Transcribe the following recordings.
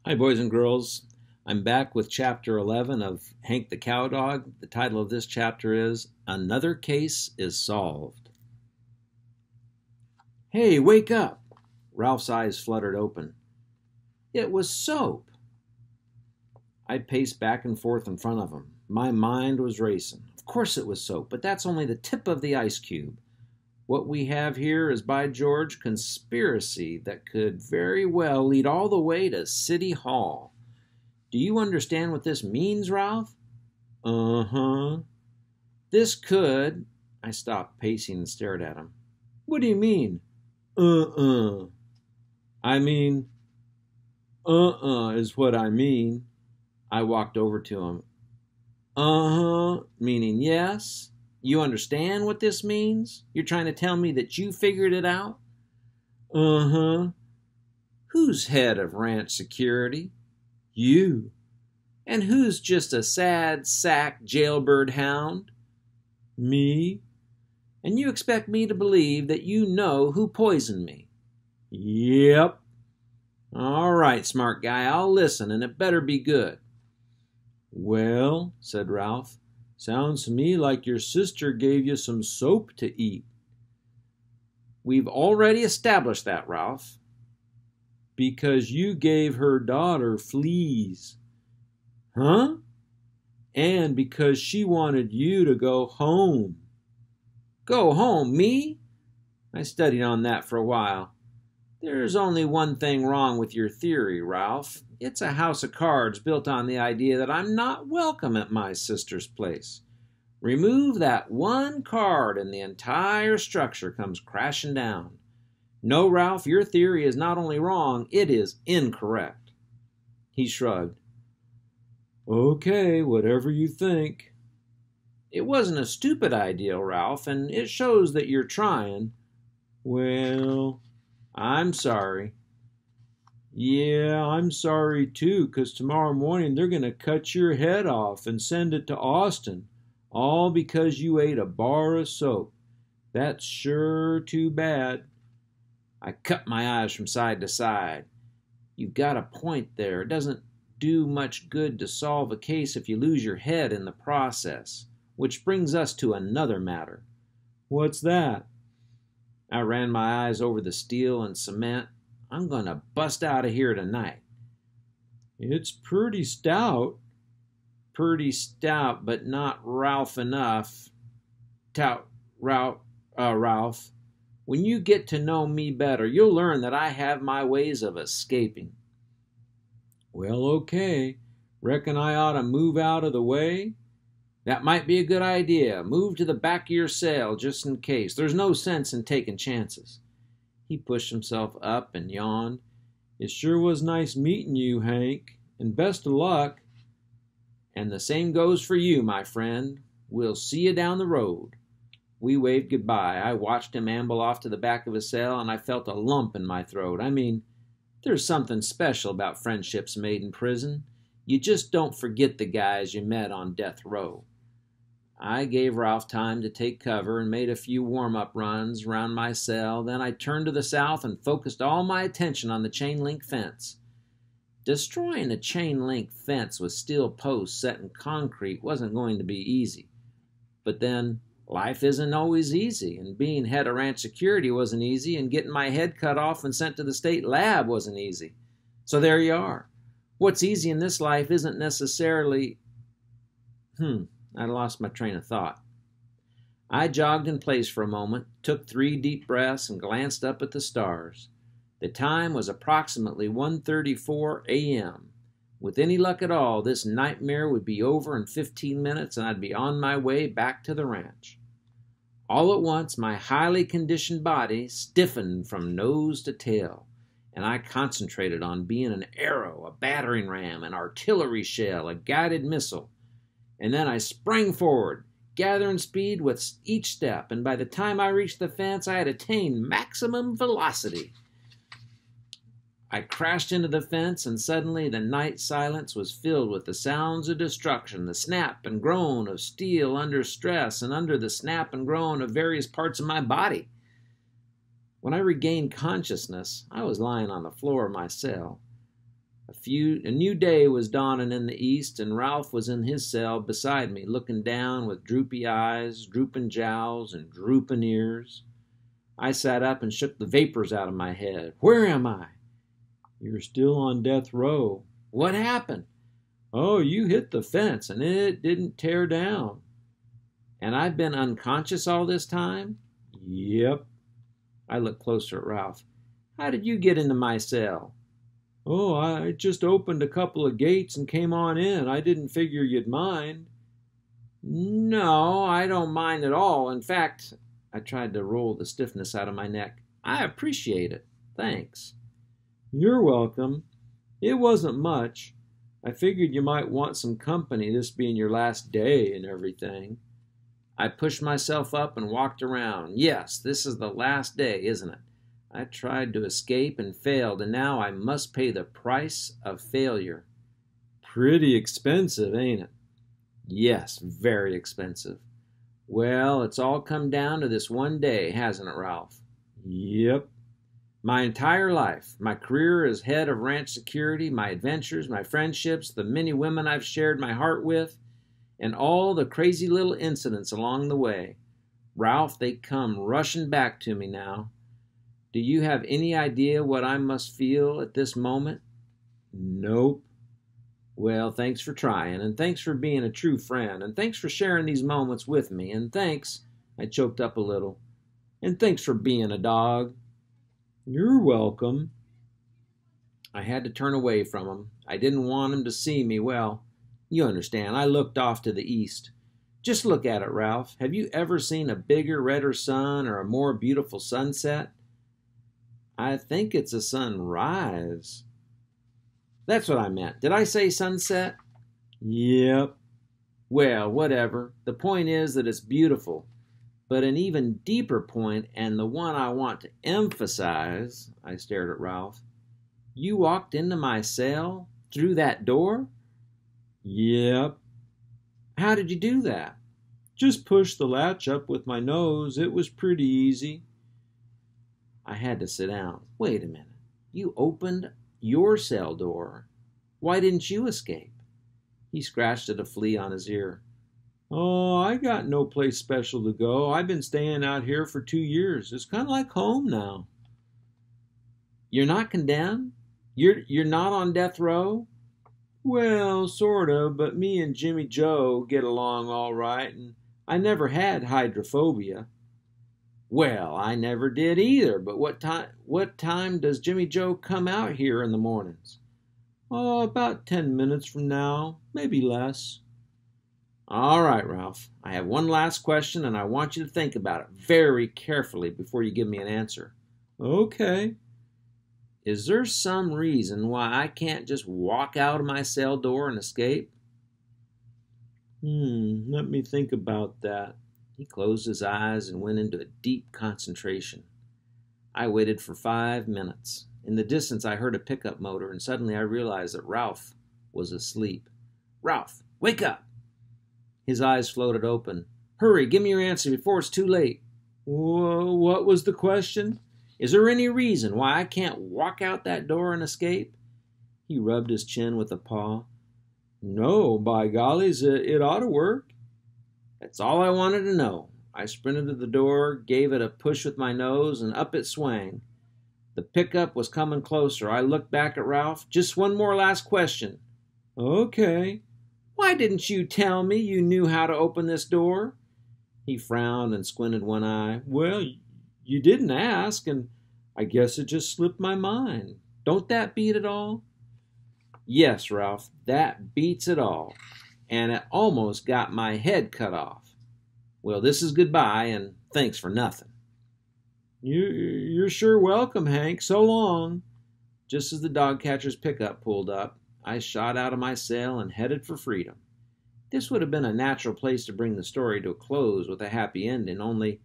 Hi, boys and girls. I'm back with Chapter 11 of Hank the Cowdog. The title of this chapter is Another Case is Solved. Hey, wake up! Ralph's eyes fluttered open. It was soap. I paced back and forth in front of him. My mind was racing. Of course it was soap, but that's only the tip of the ice cube. What we have here is, by George, conspiracy that could very well lead all the way to City Hall. Do you understand what this means, Ralph? Uh-huh. This could... I stopped pacing and stared at him. What do you mean? I mean, is what I mean. I walked over to him. Meaning yes. You understand what this means? You're trying to tell me that you figured it out? Who's head of ranch security? You. And who's just a sad sack jailbird hound? Me. And you expect me to believe that you know who poisoned me? Yep. All right, smart guy, I'll listen, and it better be good. Well, said Ralph, sounds to me like your sister gave you some soap to eat. We've already established that, Ralph. Because you gave her daughter fleas. Huh? And because she wanted you to go home. Go home, me? I studied on that for a while. There's only one thing wrong with your theory, Ralph. It's a house of cards built on the idea that I'm not welcome at my sister's place. Remove that one card and the entire structure comes crashing down. No, Ralph, your theory is not only wrong, it is incorrect. He shrugged. Okay, whatever you think. It wasn't a stupid idea, Ralph, and it shows that you're trying. Well, I'm sorry. Yeah, I'm sorry too, 'cause tomorrow morning they're going to cut your head off and send it to Austin, all because you ate a bar of soap. That's sure too bad. I cut my eyes from side to side. You've got a point there. It doesn't do much good to solve a case if you lose your head in the process. Which brings us to another matter. What's that? I ran my eyes over the steel and cement. I'm going to bust out of here tonight. It's pretty stout. Pretty stout, but not Ralph enough. Ralph. When you get to know me better, you'll learn that I have my ways of escaping. Well, okay. Reckon I ought to move out of the way? That might be a good idea. Move to the back of your cell just in case. There's no sense in taking chances. He pushed himself up and yawned. It sure was nice meeting you, Hank, and best of luck. And the same goes for you, my friend. We'll see you down the road. We waved goodbye. I watched him amble off to the back of his cell, and I felt a lump in my throat. I mean, there's something special about friendships made in prison. You just don't forget the guys you met on death row. I gave Ralph time to take cover and made a few warm-up runs around my cell. Then I turned to the south and focused all my attention on the chain-link fence. Destroying a chain-link fence with steel posts set in concrete wasn't going to be easy. But then, life isn't always easy, and being head of ranch security wasn't easy, and getting my head cut off and sent to the state lab wasn't easy. So there you are. What's easy in this life isn't necessarily... I lost my train of thought. I jogged in place for a moment, took 3 deep breaths, and glanced up at the stars. The time was approximately 1:34 a.m. With any luck at all, this nightmare would be over in 15 minutes, and I'd be on my way back to the ranch. All at once, my highly conditioned body stiffened from nose to tail, and I concentrated on being an arrow, a battering ram, an artillery shell, a guided missile. And then I sprang forward, gathering speed with each step, and by the time I reached the fence, I had attained maximum velocity. I crashed into the fence, and suddenly the night silence was filled with the sounds of destruction, the snap and groan of steel under stress, and under the snap and groan of various parts of my body. When I regained consciousness, I was lying on the floor of my cell. A new day was dawning in the east, and Ralph was in his cell beside me, looking down with droopy eyes, drooping jowls, and drooping ears. I sat up and shook the vapors out of my head. Where am I? You're still on death row. What happened? Oh, you hit the fence, and it didn't tear down. And I've been unconscious all this time? Yep. I looked closer at Ralph. How did you get into my cell? Oh, I just opened a couple of gates and came on in. I didn't figure you'd mind. No, I don't mind at all. In fact, I tried to roll the stiffness out of my neck. I appreciate it. Thanks. You're welcome. It wasn't much. I figured you might want some company, this being your last day and everything. I pushed myself up and walked around. Yes, this is the last day, isn't it? I tried to escape and failed, and now I must pay the price of failure. Pretty expensive, ain't it? Yes, very expensive. Well, it's all come down to this one day, hasn't it, Ralph? Yep. My entire life, my career as head of ranch security, my adventures, my friendships, the many women I've shared my heart with, and all the crazy little incidents along the way. Ralph, they come rushing back to me now. Do you have any idea what I must feel at this moment? Nope. Well, thanks for trying, and thanks for being a true friend, and thanks for sharing these moments with me, and thanks, I choked up a little, and thanks for being a dog. You're welcome. I had to turn away from him. I didn't want him to see me. Well, you understand, I looked off to the east. Just look at it, Ralph. Have you ever seen a bigger, redder sun or a more beautiful sunset? I think it's a sunrise. That's what I meant. Did I say sunset? Yep. Well, whatever. The point is that it's beautiful. But an even deeper point, and the one I want to emphasize, I stared at Ralph. You walked into my cell through that door? Yep. How did you do that? Just pushed the latch up with my nose. It was pretty easy. I had to sit down. Wait a minute. You opened your cell door. Why didn't you escape? He scratched at a flea on his ear. Oh, I got no place special to go. I've been staying out here for 2 years. It's kind of like home now. You're not condemned? You're not on death row? Well, sort of, but me and Jimmy Joe get along all right, and I never had hydrophobia. Well, I never did either, but what time does Jimmy Joe come out here in the mornings? Oh, about 10 minutes from now, maybe less. All right, Ralph. I have one last question, and I want you to think about it very carefully before you give me an answer. Okay. Is there some reason why I can't just walk out of my cell door and escape? Let me think about that. He closed his eyes and went into a deep concentration. I waited for 5 minutes. In the distance, I heard a pickup motor, and suddenly I realized that Ralph was asleep. Ralph, wake up! His eyes floated open. Hurry, give me your answer before it's too late. What was the question? Is there any reason why I can't walk out that door and escape? He rubbed his chin with a paw. No, by gollies, it ought to work. That's all I wanted to know. I sprinted to the door, gave it a push with my nose, and up it swang. The pickup was coming closer. I looked back at Ralph. Just one more last question. Okay. Why didn't you tell me you knew how to open this door? He frowned and squinted one eye. Well, you didn't ask, and I guess it just slipped my mind. Don't that beat it all? Yes, Ralph, that beats it all. And it almost got my head cut off. Well, this is goodbye, and thanks for nothing. You're sure welcome, Hank. So long. Just as the dog catcher's pickup pulled up, I shot out of my cell and headed for freedom. This would have been a natural place to bring the story to a close with a happy ending, only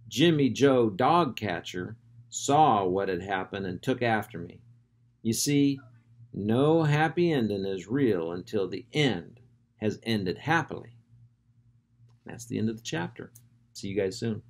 Jimmy Joe Dog Catcher saw what had happened and took after me. You see, no happy ending is real until the end has ended happily. That's the end of the chapter. See you guys soon.